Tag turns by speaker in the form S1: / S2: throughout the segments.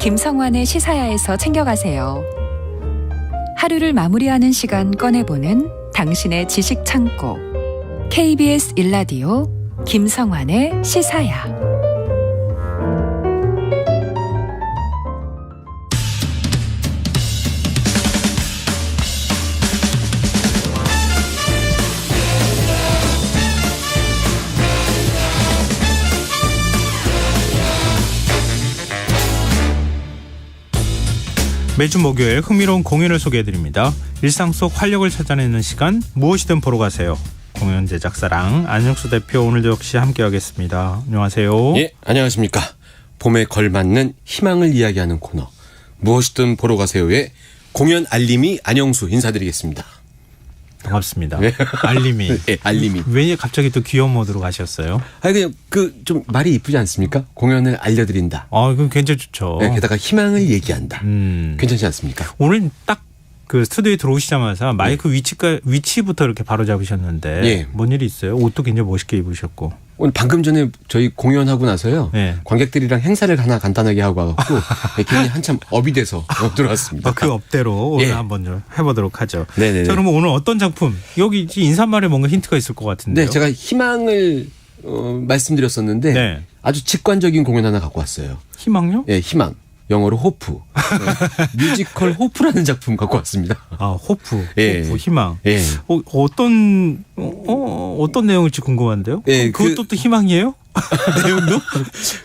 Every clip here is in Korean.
S1: 김성환의 시사야에서 챙겨가세요. 하루를 마무리하는 시간 꺼내보는 당신의 지식 창고. KBS 1라디오 김성환의 시사야.
S2: 매주 목요일 흥미로운 공연을 소개해드립니다. 일상 속 활력을 찾아내는 시간, 무엇이든 보러 가세요. 공연 제작사랑 안영수 대표 오늘도 역시 함께하겠습니다. 안녕하세요.
S3: 예, 안녕하십니까. 봄에 걸맞는 희망을 이야기하는 코너 무엇이든 보러 가세요의 공연 알림이 안영수 인사드리겠습니다.
S2: 반갑습니다.
S3: 네.
S2: 알림이.
S3: 네, 알림이.
S2: 왜 갑자기 또 귀여운 모드로 가셨어요?
S3: 아니 그냥 좀 말이 이쁘지 않습니까? 공연을 알려드린다.
S2: 그럼 굉장히 좋죠.
S3: 네, 게다가 희망을 얘기한다. 괜찮지 않습니까?
S2: 오늘 딱 그 스튜디오에 들어오시자마자 마이크 위치부터 이렇게 바로 잡으셨는데
S3: 예.
S2: 뭔 일이 있어요? 옷도 굉장히 멋있게 입으셨고.
S3: 오늘 방금 전에 저희 공연하고 나서요.
S2: 네.
S3: 관객들이랑 행사를 하나 간단하게 하고 와갖고 괜히 한참 업이 돼서 들어왔습니다.
S2: 그 업대로 오늘
S3: 예.
S2: 한번 좀 해보도록 하죠.
S3: 네네네.
S2: 자, 그러면 오늘 어떤 작품? 여기 인사말에 뭔가 힌트가 있을 것 같은데요.
S3: 네, 제가 희망을 말씀드렸었는데
S2: 네.
S3: 아주 직관적인 공연 하나 갖고 왔어요.
S2: 희망요?
S3: 예, 희망. 영어로 호프. 뮤지컬 호프라는 작품 갖고 왔습니다.
S2: 호프.
S3: 예.
S2: 호프, 희망.
S3: 예.
S2: 어떤 내용일지 궁금한데요?
S3: 예,
S2: 그것도 또 희망이에요? 내용도?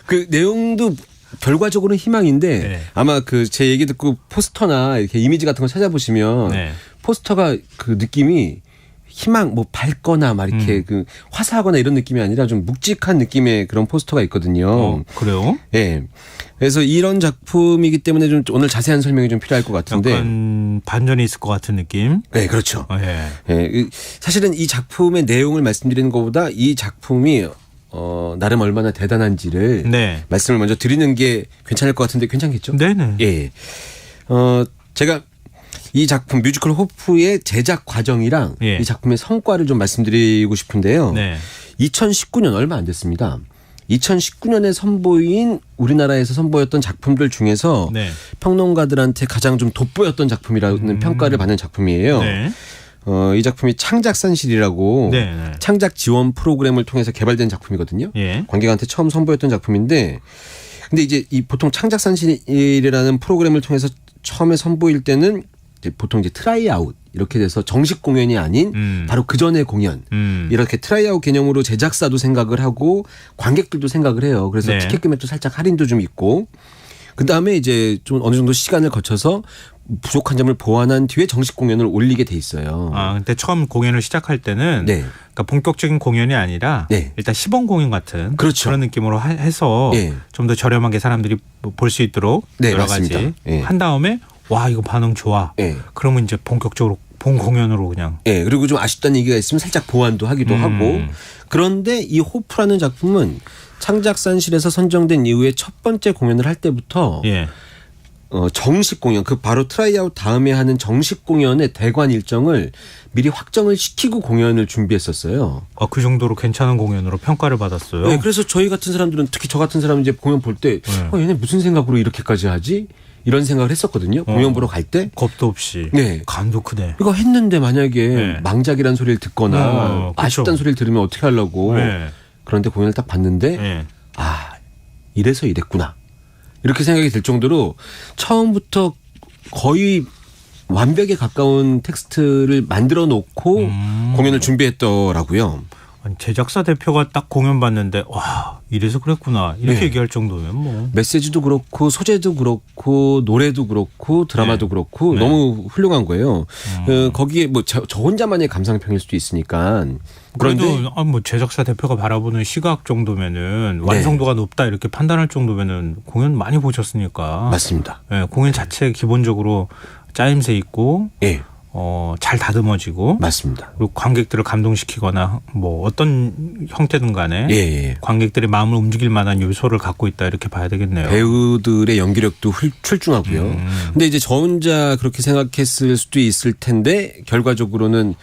S3: 그 내용도 결과적으로는 희망인데
S2: 네.
S3: 아마 제 얘기 듣고 포스터나 이렇게 이미지 같은 거 찾아보시면
S2: 네.
S3: 포스터가 그 느낌이 희망 밝거나 막 이렇게 화사하거나 이런 느낌이 아니라 좀 묵직한 느낌의 그런 포스터가 있거든요.
S2: 그래요?
S3: 예. 그래서 이런 작품이기 때문에 좀 오늘 자세한 설명이 좀 필요할 것 같은데.
S2: 약간 반전이 있을 것 같은 느낌?
S3: 네, 그렇죠.
S2: 예.
S3: 예. 사실은 이 작품의 내용을 말씀드리는 것보다 이 작품이 나름 얼마나 대단한지를
S2: 네.
S3: 말씀을 먼저 드리는 게 괜찮을 것 같은데 괜찮겠죠?
S2: 네네.
S3: 예. 제가 이 작품 뮤지컬 호프의 제작 과정이랑
S2: 예.
S3: 이 작품의 성과를 좀 말씀드리고 싶은데요.
S2: 네.
S3: 2019년 얼마 안 됐습니다. 2019년에 우리나라에서 선보였던 작품들 중에서
S2: 네.
S3: 평론가들한테 가장 좀 돋보였던 작품이라는 평가를 받는 작품이에요.
S2: 네.
S3: 이 작품이 창작산실이라고
S2: 네, 네.
S3: 창작 지원 프로그램을 통해서 개발된 작품이거든요.
S2: 예.
S3: 관객한테 처음 선보였던 작품인데, 근데 이제 이 보통 창작산실이라는 프로그램을 통해서 처음에 선보일 때는 이제 보통 이제 트라이아웃 이렇게 돼서 정식 공연이 아닌 바로 그 전의 공연 이렇게 트라이아웃 개념으로 제작사도 생각을 하고 관객들도 생각을 해요. 그래서
S2: 네.
S3: 티켓 금액도 살짝 할인도 좀 있고, 그 다음에 이제 좀 어느 정도 시간을 거쳐서 부족한 점을 보완한 뒤에 정식 공연을 올리게 돼 있어요.
S2: 근데 처음 공연을 시작할 때는
S3: 네.
S2: 그러니까 본격적인 공연이 아니라
S3: 네.
S2: 일단 시범 공연 같은
S3: 그렇죠.
S2: 그런 느낌으로 해서
S3: 네.
S2: 좀 더 저렴하게 사람들이 볼 수 있도록
S3: 네,
S2: 여러
S3: 맞습니다.
S2: 가지
S3: 네.
S2: 한 다음에 와 이거 반응 좋아.
S3: 네.
S2: 그러면 이제 본격적으로 본 공연으로 그냥.
S3: 예, 그리고 좀 아쉽다는 얘기가 있으면 살짝 보완도 하기도 하고. 그런데 이 호프라는 작품은 창작산실에서 선정된 이후에 첫 번째 공연을 할 때부터
S2: 예.
S3: 정식 공연, 바로 트라이아웃 다음에 하는 정식 공연의 대관 일정을 미리 확정을 시키고 공연을 준비했었어요.
S2: 그 정도로 괜찮은 공연으로 평가를 받았어요.
S3: 네, 그래서 저희 같은 사람들은, 특히 저 같은 사람은 이제 공연 볼 때 얘네 무슨 생각으로 이렇게까지 하지? 이런 생각을 했었거든요. 공연 보러 갈 때.
S2: 겁도 없이.
S3: 네.
S2: 간도 크네.
S3: 이거 했는데 만약에
S2: 네.
S3: 망작이라는 소리를 듣거나 아쉽다는 소리를 들으면 어떻게 하려고.
S2: 네.
S3: 그런데 공연을 딱 봤는데
S2: 네.
S3: 이래서 이랬구나. 이렇게 생각이 들 정도로 처음부터 거의 완벽에 가까운 텍스트를 만들어 놓고 공연을 준비했더라고요.
S2: 아니, 제작사 대표가 딱 공연 봤는데 와 이래서 그랬구나 이렇게
S3: 네.
S2: 얘기할 정도면 뭐.
S3: 메시지도 그렇고 소재도 그렇고 노래도 그렇고 드라마도
S2: 네.
S3: 그렇고
S2: 네.
S3: 너무 훌륭한 거예요. 거기에 저 혼자만의 감상평일 수도 있으니까. 그런데
S2: 그래도 뭐 제작사 대표가 바라보는 시각 정도면은 완성도가 높다 이렇게 판단할 정도면은 공연 많이 보셨으니까.
S3: 맞습니다.
S2: 네, 공연 자체 기본적으로 짜임새 있고
S3: 예,
S2: 잘 다듬어지고
S3: 맞습니다.
S2: 그리고 관객들을 감동시키거나 뭐 어떤 형태든 간에
S3: 예.
S2: 관객들의 마음을 움직일 만한 요소를 갖고 있다 이렇게 봐야 되겠네요.
S3: 배우들의 연기력도 출중하고요. 근데 이제 저 혼자 그렇게 생각했을 수도 있을 텐데 결과적으로는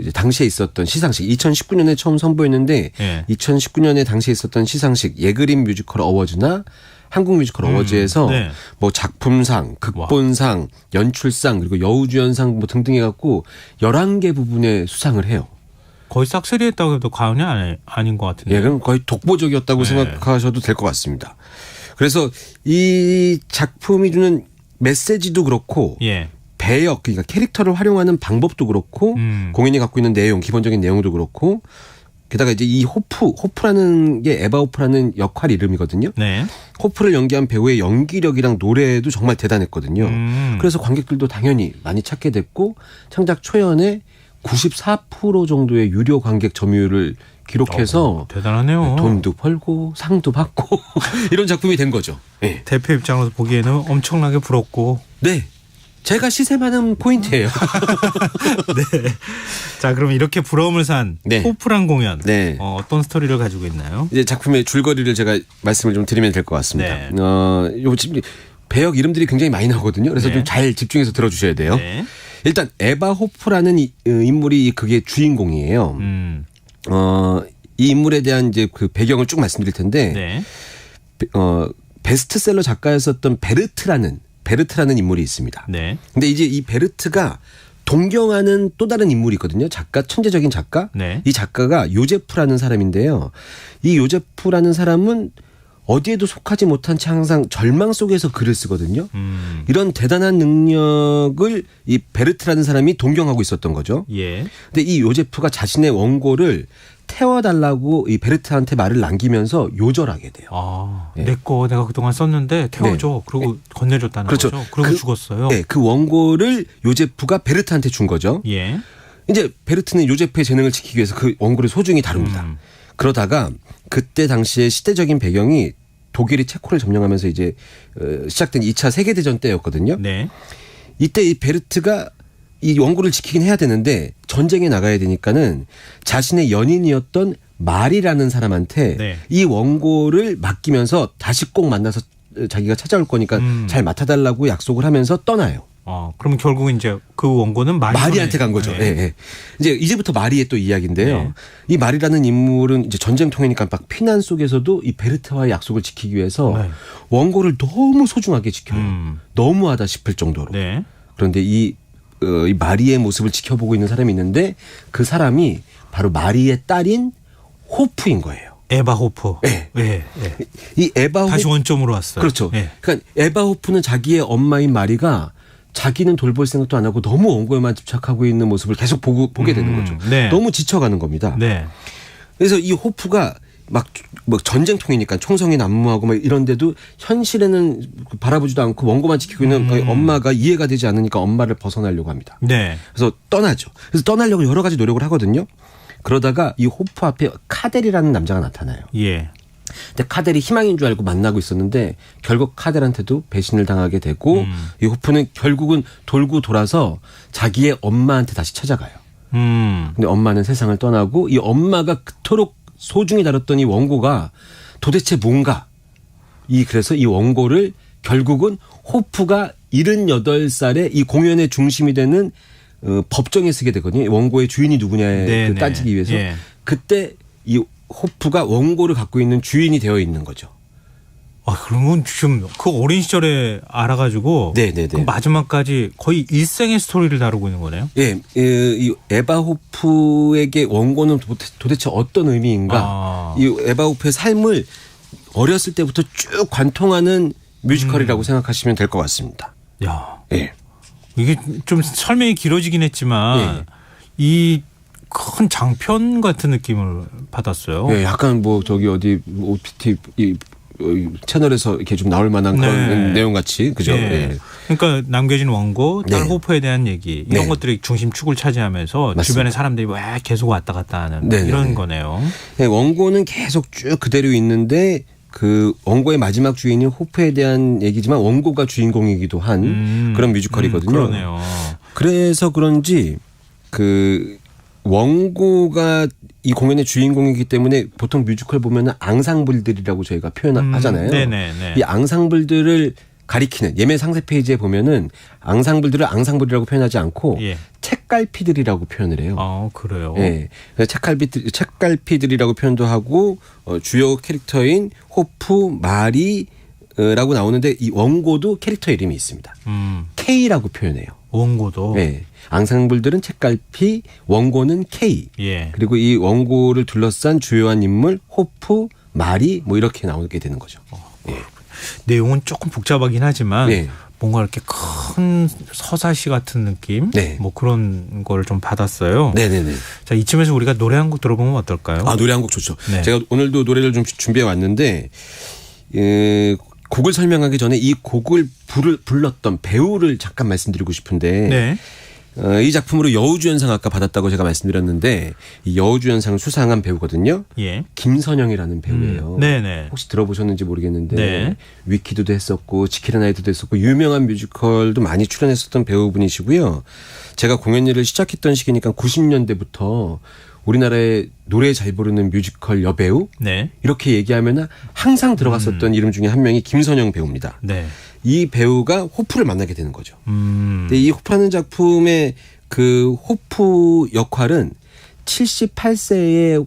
S3: 이제 당시에 있었던 시상식 2019년에 처음 선보였는데
S2: 예.
S3: 2019년에 당시에 있었던 시상식 예그린 뮤지컬 어워즈나 한국 뮤지컬 어워즈에서
S2: 네.
S3: 뭐 작품상, 극본상, 연출상 그리고 여우주연상 뭐 등등 해갖고 11개 부분에 수상을 해요.
S2: 거의 싹쓸이 했다고 해도 과언이 아닌 것 같은데.
S3: 예, 그럼 거의 독보적이었다고
S2: 네.
S3: 생각하셔도 될 것 같습니다. 그래서 이 작품이 주는 메시지도 그렇고
S2: 예.
S3: 배역, 그러니까 캐릭터를 활용하는 방법도 그렇고 공연이 갖고 있는 내용, 기본적인 내용도 그렇고 게다가 이제 이 호프라는 게 에바 호프라는 역할 이름이거든요.
S2: 네.
S3: 호프를 연기한 배우의 연기력이랑 노래도 정말 대단했거든요. 그래서 관객들도 당연히 많이 찾게 됐고 창작 초연에 94% 정도의 유료 관객 점유율을 기록해서
S2: 대단하네요.
S3: 돈도 벌고 상도 받고 이런 작품이 된 거죠. 네.
S2: 대표 입장으로서 보기에는 엄청나게 부럽고.
S3: 네. 제가 시샘하는 포인트예요.
S2: 네. 자, 그럼 이렇게 부러움을 산
S3: 네.
S2: 호프란 공연
S3: 네.
S2: 어떤 스토리를 가지고 있나요?
S3: 이제 작품의 줄거리를 제가 말씀을 좀 드리면 될 것 같습니다.
S2: 네.
S3: 요 지금 배역 이름들이 굉장히 많이 나오거든요. 그래서
S2: 네.
S3: 좀 잘 집중해서 들어주셔야 돼요.
S2: 네.
S3: 일단 에바 호프라는 인물이 그게 주인공이에요. 이 인물에 대한 이제 그 배경을 쭉 말씀드릴 텐데
S2: 네.
S3: 베스트셀러 작가였었던 베르트라는 인물이 있습니다.
S2: 네.
S3: 근데 이제 이 베르트가 동경하는 또 다른 인물이 있거든요. 작가, 천재적인 작가.
S2: 네.
S3: 이 작가가 요제프라는 사람인데요. 이 요제프라는 사람은 어디에도 속하지 못한 채 항상 절망 속에서 글을 쓰거든요. 이런 대단한 능력을 이 베르트라는 사람이 동경하고 있었던 거죠.
S2: 예.
S3: 근데 이 요제프가 자신의 원고를 태워달라고 이 베르트한테 말을 남기면서 요절하게 돼요.
S2: 아,
S3: 네.
S2: 내 거 내가 그동안 썼는데 태워줘. 그리고 건네줬다는
S3: 그렇죠.
S2: 거죠. 그리고 죽었어요.
S3: 네, 그 원고를 요제프가 베르트한테 준 거죠.
S2: 예.
S3: 이제 베르트는 요제프의 재능을 지키기 위해서 그 원고를 소중히 다룹니다. 그러다가 그때 당시에 시대적인 배경이 독일이 체코를 점령하면서 이제 시작된 2차 세계대전 때였거든요.
S2: 네.
S3: 이때 이 베르트가 이 원고를 지키긴 해야 되는데 전쟁에 나가야 되니까는 자신의 연인이었던 말이라는 사람한테
S2: 네.
S3: 이 원고를 맡기면서 다시 꼭 만나서 자기가 찾아올 거니까 잘 맡아달라고 약속을 하면서 떠나요.
S2: 그럼 결국 이제 그 원고는
S3: 마리한테 간 거죠.
S2: 네.
S3: 예, 예. 이제 이제부터 마리의 또 이야기인데요.
S2: 네.
S3: 이 마리라는 인물은 이제 전쟁통이니까 막 피난 속에서도 이 베르트와의 약속을 지키기 위해서
S2: 네.
S3: 원고를 너무 소중하게 지켜요. 너무하다 싶을 정도로.
S2: 네.
S3: 그런데 이 마리의 모습을 지켜보고 있는 사람이 있는데 그 사람이 바로 마리의 딸인 호프인 거예요.
S2: 에바 호프.
S3: 네.
S2: 예.
S3: 이 에바 호프.
S2: 다시 원점으로 왔어요.
S3: 그렇죠.
S2: 예.
S3: 그러니까 에바 호프는 자기의 엄마인 마리가 자기는 돌볼 생각도 안 하고 너무 원고에만 집착하고 있는 모습을 계속 보게 되는 거죠.
S2: 네.
S3: 너무 지쳐가는 겁니다.
S2: 네.
S3: 그래서 이 호프가 막 전쟁통이니까 총성이 난무하고 막 이런데도 현실에는 바라보지도 않고 원고만 지키고 있는 엄마가 이해가 되지 않으니까 엄마를 벗어나려고 합니다.
S2: 네.
S3: 그래서 떠나죠. 그래서 떠나려고 여러 가지 노력을 하거든요. 그러다가 이 호프 앞에 카델이라는 남자가 나타나요.
S2: 예.
S3: 근데 카델이 희망인 줄 알고 만나고 있었는데 결국 카델한테도 배신을 당하게 되고 이 호프는 결국은 돌고 돌아서 자기의 엄마한테 다시 찾아가요. 근데 엄마는 세상을 떠나고 이 엄마가 그토록 소중히 다뤘던 이 원고가 도대체 뭔가 그래서 이 원고를 결국은 호프가 78살에 이 공연의 중심이 되는 법정에 쓰게 되거든요. 원고의 주인이 누구냐에 따지기 위해서.
S2: 예.
S3: 그때 이 호프가 원고를 갖고 있는 주인이 되어 있는 거죠.
S2: 그러면 지금 그 어린 시절에 알아가지고
S3: 네네네.
S2: 그 마지막까지 거의 일생의 스토리를 다루고 있는 거네요.
S3: 예, 이 에바 호프에게 원고는 도대체 어떤 의미인가? 이 에바 호프의 삶을 어렸을 때부터 쭉 관통하는 뮤지컬이라고 생각하시면 될 것 같습니다.
S2: 야,
S3: 예.
S2: 이게 좀 설명이 길어지긴 했지만 이 큰 장편 같은 느낌을 받았어요.
S3: 예, 약간 뭐 저기 어디 OTT 채널에서 이렇게 좀 나올 만한 그런 내용 같이 그죠?
S2: 예. 그러니까 남겨진 원고, 딸 호프에 대한 얘기 이런 것들이 중심축을 차지하면서
S3: 맞습니다.
S2: 주변의 사람들이 왜 계속 왔다 갔다 하는 이런 거네요.
S3: 네, 원고는 계속 쭉 그대로 있는데 그 원고의 마지막 주인이 호프에 대한 얘기지만 원고가 주인공이기도 한 그런 뮤지컬이거든요.
S2: 그러네요.
S3: 그래서 그런지 그 원고가 이 공연의 주인공이기 때문에 보통 뮤지컬 보면은 앙상블들이라고 저희가 표현하잖아요.
S2: 네네네.
S3: 이 앙상블들을 가리키는 예매 상세 페이지에 보면은 앙상블들을 앙상블이라고 표현하지 않고 책갈피들이라고 표현을 해요.
S2: 그래요.
S3: 예. 책갈피들이라고 표현도 하고 주요 캐릭터인 호프, 마리, 라고 나오는데 이 원고도 캐릭터 이름이 있습니다. K라고 표현해요.
S2: 원고도.
S3: 네. 앙상블들은 책갈피, 원고는 K.
S2: 예.
S3: 그리고 이 원고를 둘러싼 주요한 인물 호프, 마리 뭐 이렇게 나오게 되는 거죠. 예.
S2: 내용은 조금 복잡하긴 하지만
S3: 네.
S2: 뭔가 이렇게 큰 서사시 같은 느낌,
S3: 네.
S2: 뭐 그런 걸 좀 받았어요.
S3: 네네네.
S2: 자, 이쯤에서 우리가 노래 한 곡 들어보면 어떨까요?
S3: 아, 노래 한 곡 좋죠.
S2: 네.
S3: 제가 오늘도 노래를 좀 준비해 왔는데 곡을 설명하기 전에 이 곡을 불렀던 배우를 잠깐 말씀드리고 싶은데
S2: 네.
S3: 이 작품으로 여우주연상 아까 받았다고 제가 말씀드렸는데 이 여우주연상 수상한 배우거든요.
S2: 예.
S3: 김선영이라는 배우예요.
S2: 네네.
S3: 혹시 들어보셨는지 모르겠는데
S2: 네.
S3: 위키드도 했었고 지킬의 나이트도 했었고 유명한 뮤지컬도 많이 출연했었던 배우분이시고요. 제가 공연일을 시작했던 시기니까 90년대부터 우리나라에 노래 잘 부르는 뮤지컬 여배우
S2: 네.
S3: 이렇게 얘기하면 항상 들어갔었던 이름 중에 한 명이 김선영 배우입니다.
S2: 네.
S3: 이 배우가 호프를 만나게 되는 거죠.
S2: 음.
S3: 근데 이 호프라는 작품의 그 호프 역할은 78세의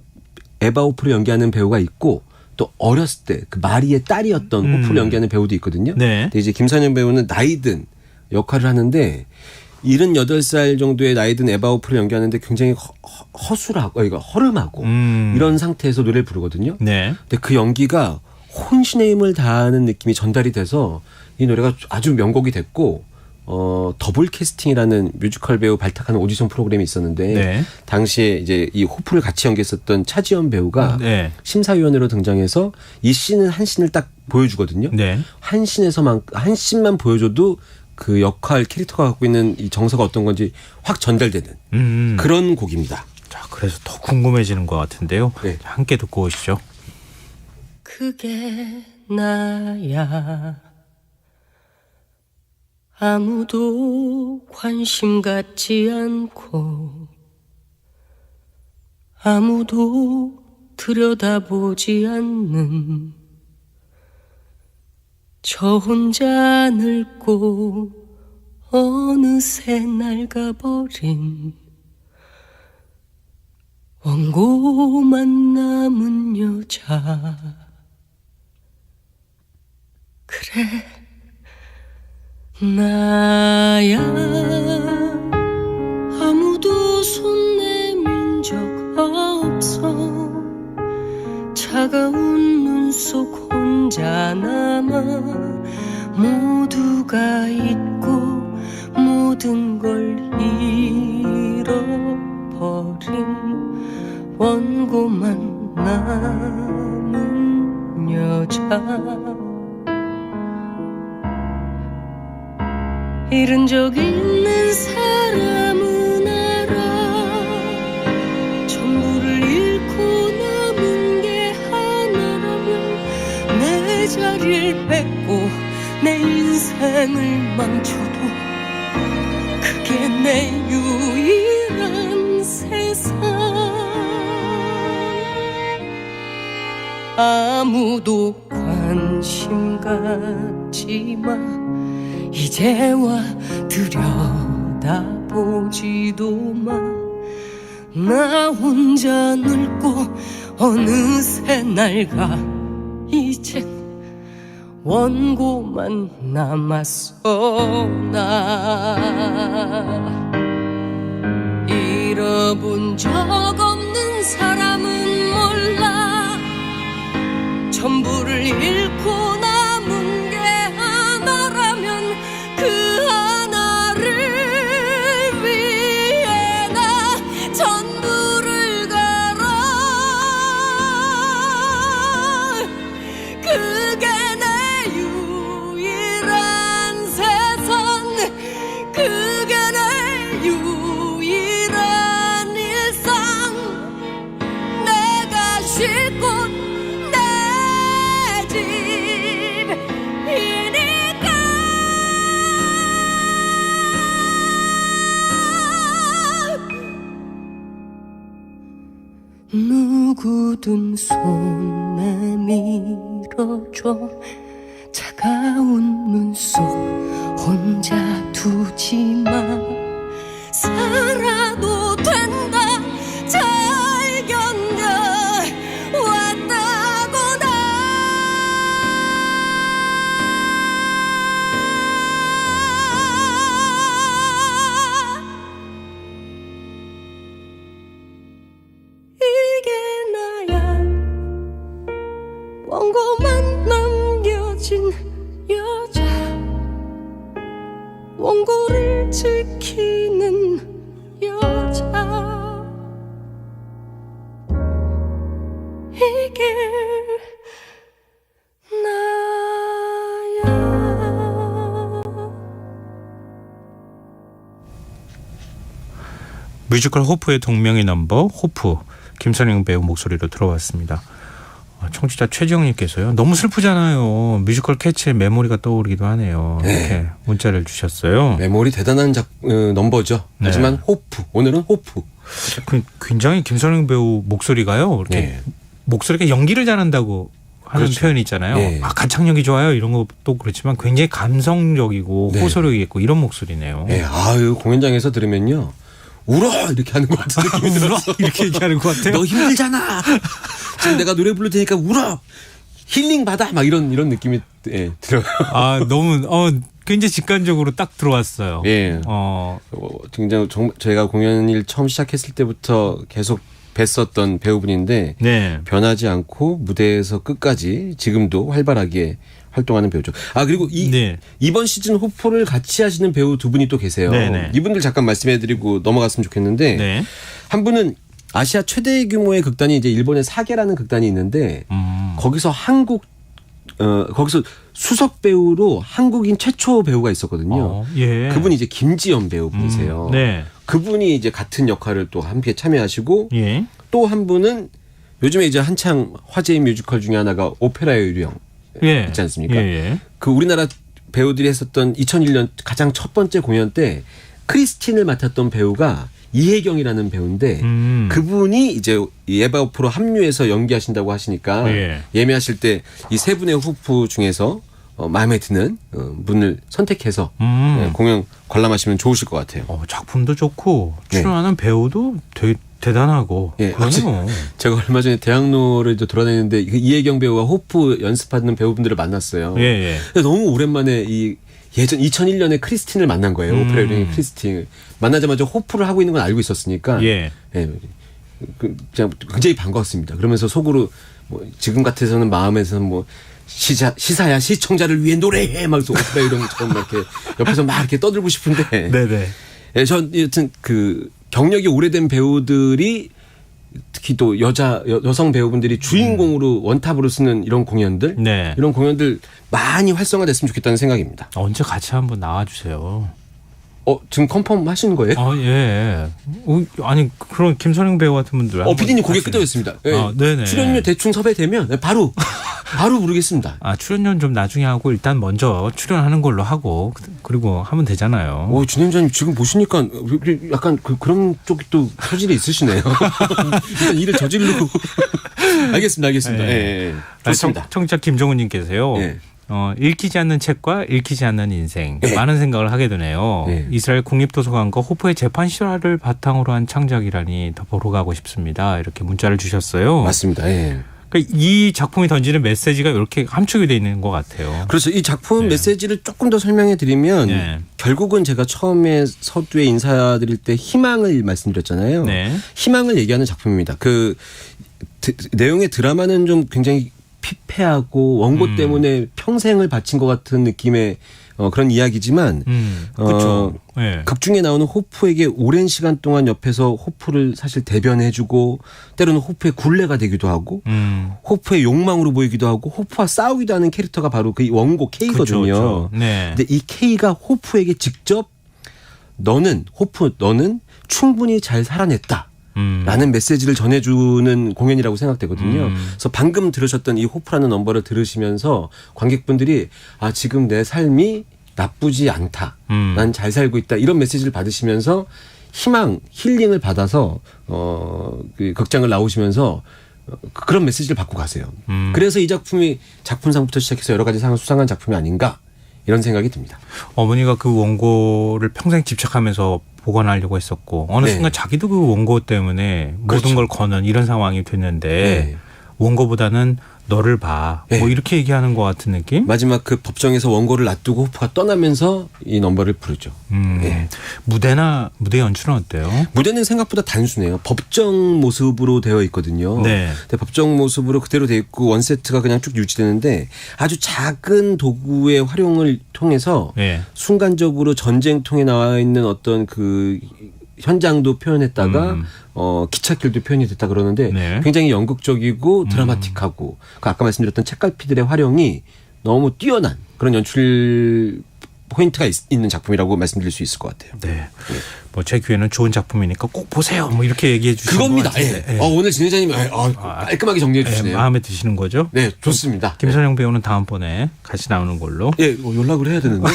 S3: 에바 호프를 연기하는 배우가 있고 또 어렸을 때 그 마리의 딸이었던 호프를 연기하는 배우도 있거든요.
S2: 네.
S3: 근데 이제 김선영 배우는 나이든 역할을 하는데 78살 정도의 나이든 에바 호프를 연기하는데 굉장히 허술하고 허름하고 이런 상태에서 노래를 부르거든요.
S2: 네.
S3: 근데 그 연기가 혼신의 힘을 다하는 느낌이 전달이 돼서 이 노래가 아주 명곡이 됐고 더블 캐스팅이라는 뮤지컬 배우 발탁하는 오디션 프로그램이 있었는데
S2: 네. 당시에
S3: 이제 이 호프를 같이 연기했었던 차지연 배우가
S2: 네.
S3: 심사위원으로 등장해서 이 씬은 한 씬을 딱 보여주거든요.
S2: 네.
S3: 한 씬만 보여줘도 그 역할 캐릭터가 갖고 있는 이 정서가 어떤 건지 확 전달되는 그런 곡입니다.
S2: 자, 그래서 더 궁금해지는 것 같은데요.
S3: 네.
S2: 함께 듣고 오시죠.
S4: 그게 나야 아무도 관심 갖지 않고 아무도 들여다보지 않는 저 혼자 늙고 어느새 낡아버린 원고만 남은 여자. 그래 나야 아무도 손 내민 적 없어 차가운 눈 속 혼자 남아 모두가 잊고 모든 걸 잃어버린 원고만 남은 여자. 잃은 적 있는 사람은 알아 전부를 잃고 남은 게 하나라면 내 자리를 뺏고 내 인생을 망쳐도 그게 내 유일한 세상. 아무도 관심 갖지 마 이제와 들여다보지도 마. 나 혼자 늙고 어느새 낡아 이젠 원고만 남았어. 나 잃어본 적 없는 사람은 몰라 전부를 잃고 남은 게 하나라면 그 하나를 위해 나 전부를 걸어. 그게 내 유일한 세상. 그게 내 유일한 일상. 내가 쉴 곳 내 집이니까. 누구든 손 내밀어줘 차가운 눈 속 혼자 두지 마. 살아도 된다 잘 견뎌 왔다고 나. 원고를 지키는 여자 이게 나야.
S2: 뮤지컬 호프의 동명의 넘버 호프 김선영 배우 목소리로 들어봤습니다. 청취자 최지영님께서요. 너무 슬프잖아요. 뮤지컬 캐치의 메모리가 떠오르기도 하네요. 이렇게
S3: 네.
S2: 문자를 주셨어요.
S3: 메모리 대단한 넘버죠.
S2: 네.
S3: 하지만 호프 오늘은 호프.
S2: 굉장히 김선영 배우 목소리가요. 이렇게
S3: 네.
S2: 목소리가 연기를 잘한다고 하는
S3: 그렇죠.
S2: 표현이 있잖아요.
S3: 네.
S2: 가창력이 좋아요. 이런 것도 그렇지만 굉장히 감성적이고
S3: 네.
S2: 호소력이 있고 이런 목소리네요.
S3: 예, 아유 공연장에서 들으면요. 울어 이렇게 하는 것 같은 느낌이 들어.
S2: 이렇게 얘기하는 것 같아요.
S3: 너 힘들잖아. 지금 내가 노래 부를 테니까 울어. 힐링 받아. 막 이런 느낌이 들어요.
S2: 너무 굉장히 직관적으로 딱 들어왔어요.
S3: 예. 굉장히 제가 공연일 처음 시작했을 때부터 계속 뵀었던 배우분인데
S2: 네.
S3: 변하지 않고 무대에서 끝까지 지금도 활발하게 활동하는 배우죠. 그리고 이번 시즌 호프를 같이 하시는 배우 두 분이 또 계세요.
S2: 네네.
S3: 이분들 잠깐 말씀해드리고 넘어갔으면 좋겠는데
S2: 네.
S3: 한 분은 아시아 최대 규모의 극단이 이제 일본의 사계라는 극단이 있는데 거기서 거기서 수석 배우로 한국인 최초 배우가 있었거든요.
S2: 예.
S3: 그분이 이제 김지연 배우분이세요.
S2: 네.
S3: 그분이 이제 같은 역할을 또 함께 참여하시고
S2: 예.
S3: 또 한 분은 요즘에 이제 한창 화제인 뮤지컬 중에 하나가 오페라의 유령 있지 않습니까?
S2: 예.
S3: 그 우리나라 배우들이 했었던 2001년 가장 첫 번째 공연 때 크리스틴을 맡았던 배우가 이혜경이라는 배우인데 그분이 이제 에바 오프로 합류해서 연기하신다고 하시니까 예매하실 때 이 세 분의 호프 중에서 마음에 드는 분을 선택해서 공연 관람하시면 좋으실 것 같아요.
S2: 작품도 좋고 출연하는 배우도 되게 대단하고.
S3: 예,
S2: 그러네요.
S3: 제가 얼마 전에 대학로를 돌아다니는데 이혜경 배우와 호프 연습하는 배우분들을 만났어요.
S2: 예.
S3: 근데 너무 오랜만에 예전 2001년에 크리스틴을 만난 거예요. 오페라 유령의 크리스틴. 만나자마자 호프를 하고 있는 건 알고 있었으니까. 굉장히 반가웠습니다. 그러면서 속으로 지금 같아서는 마음에서는 시사야 시청자를 위해 노래해 막 오페라 유령처럼 이렇게 옆에서 막 이렇게 떠들고 싶은데.
S2: 네네.
S3: 예, 전 여튼 경력이 오래된 배우들이 특히 또 여성 배우분들이 주인공으로 원탑으로 쓰는 이런 공연들, 이런 공연들 많이 활성화됐으면 좋겠다는 생각입니다.
S2: 언제 같이 한번 나와주세요.
S3: 지금 컨펌 하시는 거예요?
S2: 예. 아니 그런 김선영 배우 같은 분들.
S3: PD님 고개 끄덕였습니다.
S2: 네네.
S3: 출연료 대충 섭외되면 바로 부르겠습니다.
S2: 출연료는 좀 나중에 하고 일단 먼저 출연하는 걸로 하고 그리고 하면 되잖아요.
S3: 진행자님 지금 보시니까 약간 그런 쪽이 또 소질이 있으시네요. 일단 일을 저지르고. 알겠습니다. 예. 좋습니다.
S2: 청취자 김정훈님께서요. 읽히지 않는 책과 읽히지 않는 인생. 많은 생각을 하게 되네요. 이스라엘 국립도서관과 호프의 재판 실화를 바탕으로 한 창작이라니 더 보러 가고 싶습니다. 이렇게 문자를 주셨어요.
S3: 맞습니다.
S2: 그러니까 이 작품이 던지는 메시지가 이렇게 함축이 되어 있는 것 같아요.
S3: 그렇죠. 이 작품 메시지를 조금 더 설명해 드리면 결국은 제가 처음에 서두에 인사드릴 때 희망을 말씀드렸잖아요. 희망을 얘기하는 작품입니다. 내용의 드라마는 좀 굉장히 피폐하고 원고 때문에 평생을 바친 것 같은 느낌의 그런 이야기지만
S2: 그렇죠.
S3: 극 중에 나오는 호프에게 오랜 시간 동안 옆에서 호프를 사실 대변해주고 때로는 호프의 굴레가 되기도 하고 호프의 욕망으로 보이기도 하고 호프와 싸우기도 하는 캐릭터가 바로 그 원고 K거든요.
S2: 그렇죠.
S3: 근데 이 K가 호프에게 직접 너는 충분히 잘 살아냈다. 라는 메시지를 전해주는 공연이라고 생각되거든요. 그래서 방금 들으셨던 이 호프라는 넘버를 들으시면서 관객분들이 지금 내 삶이 나쁘지 않다. 난 잘 살고 있다. 이런 메시지를 받으시면서 희망, 힐링을 받아서 그 극장을 나오시면서 그런 메시지를 받고 가세요. 그래서 이 작품이 작품상부터 시작해서 여러 가지 상을 수상한 작품이 아닌가 이런 생각이 듭니다.
S2: 어머니가 그 원고를 평생 집착하면서 보관하려고 했었고 어느 순간 자기도 그 원고 때문에 모든 걸 거는 이런 상황이 됐는데 원고보다는 너를 봐.
S3: 네.
S2: 뭐 이렇게 얘기하는 것 같은 느낌?
S3: 마지막 그 법정에서 원고를 놔두고 호프가 떠나면서 이 넘버를 부르죠. 네.
S2: 무대 연출은 어때요?
S3: 무대는 생각보다 단순해요. 법정 모습으로 되어 있거든요.
S2: 네.
S3: 근데 법정 모습으로 그대로 되어 있고 원세트가 그냥 쭉 유지되는데 아주 작은 도구의 활용을 통해서
S2: 네.
S3: 순간적으로 전쟁통에 나와 있는 어떤 그 현장도 표현했다가 기찻길도 표현이 됐다 그러는데
S2: 네.
S3: 굉장히 연극적이고 드라마틱하고 그 아까 말씀드렸던 책갈피들의 활용이 너무 뛰어난 그런 연출 포인트가 있는 작품이라고 말씀드릴 수 있을 것 같아요.
S2: 네. 뭐 제 귀에는 좋은 작품이니까 꼭 보세요. 뭐 이렇게 얘기해 주시는
S3: 그겁니다.
S2: 것 같은데.
S3: 예. 오늘 진 회장님 깔끔하게 정리해 주시네요.
S2: 마음에 드시는 거죠?
S3: 네, 좋습니다.
S2: 김선영 배우는 다음번에 같이 나오는 걸로.
S3: 예, 연락을 해야 되는데.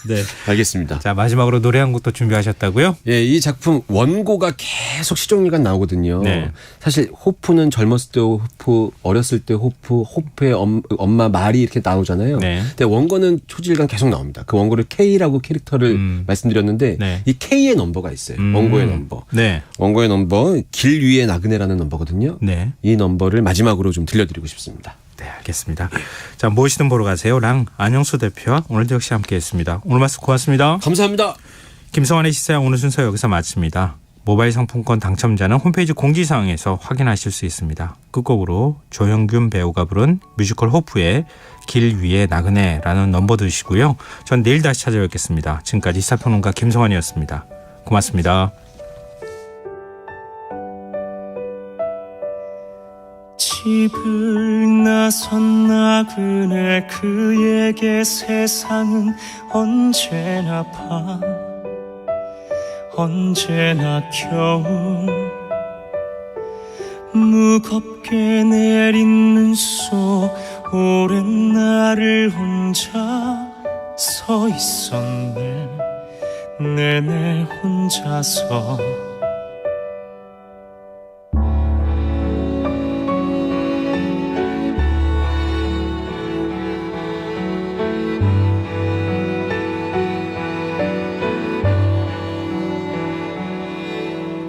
S2: 네.
S3: 알겠습니다.
S2: 자, 마지막으로 노래 한 곡도 준비하셨다고요?
S3: 예, 이 작품 원고가 계속 시종일관 나오거든요.
S2: 네.
S3: 사실 호프는 젊었을 때 호프, 어렸을 때 호프, 호프의 엄마 말이 이렇게 나오잖아요.
S2: 네.
S3: 근데 원고는 초질간 계속 나옵니다. 그 원고를 K라고 캐릭터를 말씀드렸는데
S2: 네.
S3: 이 K의 넘버가 있어요. 원고의 넘버.
S2: 네.
S3: 원고의 넘버 길 위에 나그네라는 넘버거든요.
S2: 네.
S3: 이 넘버를 마지막으로 좀 들려드리고 싶습니다.
S2: 네, 알겠습니다. 자, 무엇이든 보러 가세요. 랑 안영수 대표와 오늘도 역시 함께했습니다. 오늘 말씀 고맙습니다.
S3: 감사합니다.
S2: 김성환의 시사양 오늘 순서 여기서 마칩니다. 모바일 상품권 당첨자는 홈페이지 공지사항에서 확인하실 수 있습니다. 끝곡으로 조형균 배우가 부른 뮤지컬 호프의 길 위에 나그네라는 넘버 드시고요. 전 내일 다시 찾아뵙겠습니다. 지금까지 시사평론가 김성환이었습니다. 고맙습니다.
S4: 집을 나선 나그네 그에게 세상은 언제나 밤 언제나 겨울 무겁게 내린 눈 속 오랜 나를 혼자 서 있었네 내내 혼자서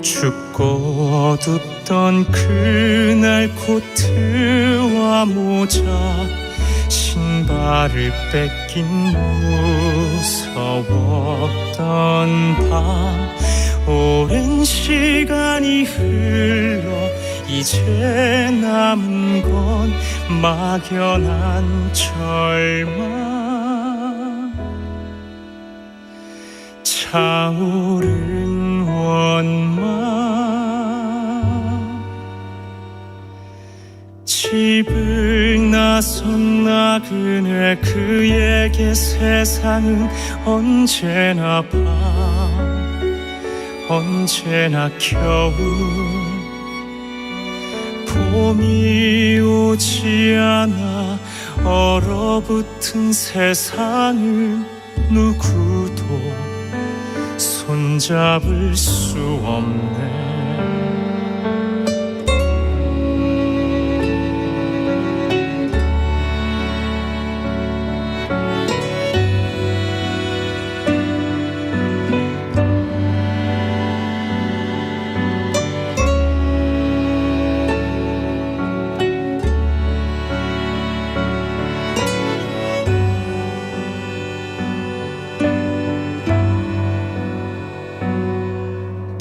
S4: 춥고 어둡던 그날 코트와 모자 신발을 뺏긴 무서웠던 밤 오랜 시간이 흘러 이제 남은 건 막연한 절망 차오른 원망 집을 나선 나그네 그에게 세상은 언제나 밤 언제나 겨울 봄이 오지 않아 얼어붙은 세상을 누구도 손잡을 수 없네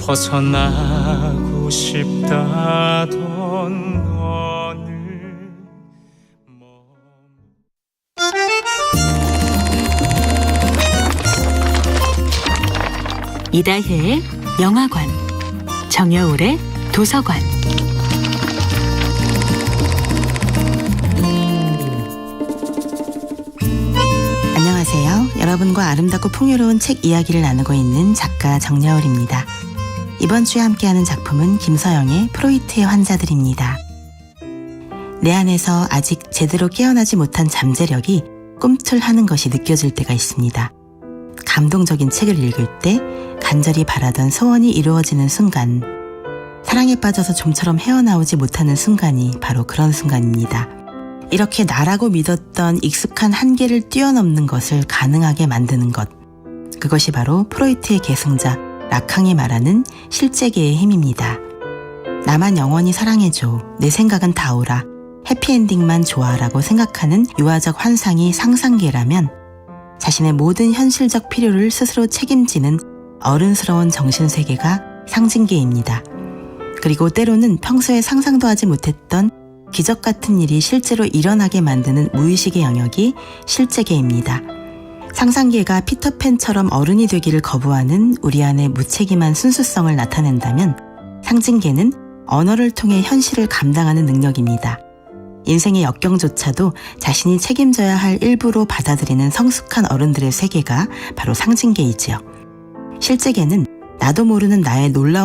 S4: 벗어나고 싶다던 너는
S5: 이다혜의 영화관, 정여울의 도서관. 안녕하세요. 여러분과 아름답고 풍요로운 책 이야기를 나누고 있는 작가 정여울입니다. 이번 주에 함께하는 작품은 김서영의 프로이트의 환자들입니다. 내 안에서 아직 제대로 깨어나지 못한 잠재력이 꿈틀하는 것이 느껴질 때가 있습니다. 감동적인 책을 읽을 때 간절히 바라던 소원이 이루어지는 순간, 사랑에 빠져서 좀처럼 헤어나오지 못하는 순간이 바로 그런 순간입니다. 이렇게 나라고 믿었던 익숙한 한계를 뛰어넘는 것을 가능하게 만드는 것, 그것이 바로 프로이트의 계승자 라캉이 말하는 실제계의 힘입니다. 나만 영원히 사랑해줘, 내 생각은 다오라, 해피엔딩만 좋아라고 생각하는 유아적 환상이 상상계라면 자신의 모든 현실적 필요를 스스로 책임지는 어른스러운 정신세계가 상징계입니다. 그리고 때로는 평소에 상상도 하지 못했던 기적 같은 일이 실제로 일어나게 만드는 무의식의 영역이 실제계입니다. 상상계가 피터팬처럼 어른이 되기를 거부하는 우리 안의 무책임한 순수성을 나타낸다면 상징계는 언어를 통해 현실을 감당하는 능력입니다. 인생의 역경조차도 자신이 책임져야 할 일부로 받아들이는 성숙한 어른들의 세계가 바로 상징계이지요. 실제계는 나도 모르는 나의 놀라운